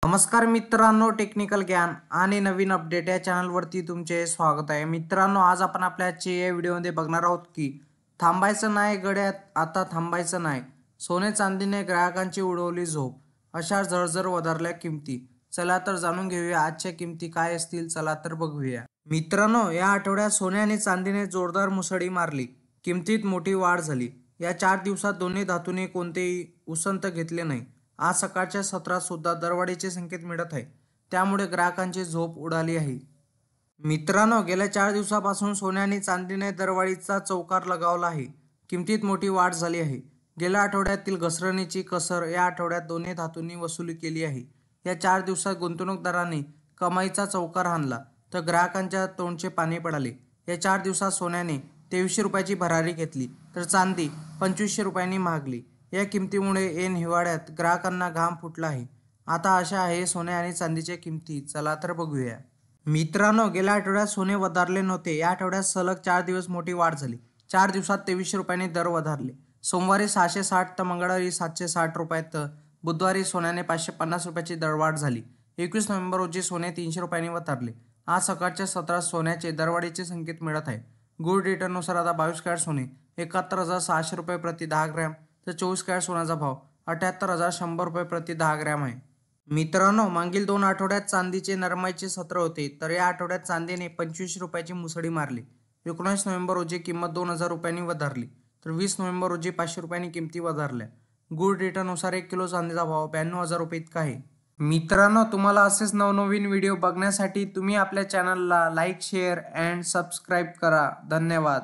नमस्कार मित्रांनो, टेक्निकल ज्ञान आणि नवीन अपडेट या चॅनलवरती तुमचे स्वागत आहे. मित्रांनो, आज आपण आपल्या आजच्या या व्हिडिओमध्ये बघणार आहोत की थांबायचं नाही गड्यात, आता थांबायचं नाही. सोने चांदीने ग्राहकांची उडवली झोप, अशा जळजळ वधारल्या किमती. चला तर जाणून घेऊया आजच्या किमती काय असतील. चला तर बघूया. मित्रांनो, या आठवड्यात सोने आणि चांदीने जोरदार मुसळी मारली. किमतीत मोठी वाढ झाली. या 4 दिवसात दोन्ही धातूंनी कोणतेही उसंत घेतले नाही. आज सकाळच्या सत्रात सुद्धा दरवाढीचे संकेत मिळत आहे, त्यामुळे ग्राहकांची झोप उडाली आहे. मित्रांनो, गेल्या 4 दिवसापासून सोने आणि चांदीने दरवाढीचा चौकार लगावला आहे. किमतीत मोठी वाढ झाली आहे. गेल्या आठवड्यातील घसरणीची कसर या आठवड्यात दोन्ही धातूंनी वसूल केली आहे. या 4 दिवसात गुंतवणूकदारांनी कमाईचा चौकार हाणला, तर ग्राहकांच्या तोंडचे पाणी पडाले. या 4 दिवसात सोन्याने 2300 रुपयाची भरारी घेतली, तर चांदी 2500 रुपयांनी महागली. या किमतीमुळे ऐन हिवाळ्यात ग्राहकांना घाम फुटला आहे. आता अशा आहे सोने आणि चांदीच्या किमती. चला तर बघूया. मित्रांनो, गेल्या आठवड्यात सोने वधारले नव्हते. या आठवड्यात सलग 4 दिवस मोठी वाढ झाली. 4 दिवसात 2300 रुपयांनी दर वधारले. सोमवारी 660 तर मंगळवारी 760 रुपये, तर बुधवारी सोन्याने 550 रुपयाची दरवाढ झाली. 21 नोव्हेंबर रोजी सोने 300 रुपयांनी वधारले. आज सकाळच्या सत्रात सोन्याचे दरवाढीचे संकेत मिळत आहे. गोल्ड रेटनुसार आता 22 कॅरेट सोने 71,600 रुपये प्रति 10 ग्रॅम, तर 24 कॅरेट सोन्याचा भाव 78,100 रुपये प्रति 10 ग्रॅम आहे. मित्रांनो, मागील 2 आठवड्यात चांदीचे नरमाईचे सत्र होते, तर या आठवड्यात चांदीने 2500 रुपयाची मुसळी मारली. 19 नोव्हेंबर रोजी किंमत 2000 रुपयांनी वधारली, तर 20 नोव्हेंबर रोजी 500 रुपयांनी किमती वधारल्या. गोल्ड रेटनुसार 1 किलो चांदीचा भाव 92,000 रुपये इतका आहे. मित्रांनो, तुम्हाला असेच नवनवीन व्हिडिओ बघण्यासाठी तुम्ही आपल्या चॅनलला लाईक, शेअर अँड सबस्क्राईब करा. धन्यवाद.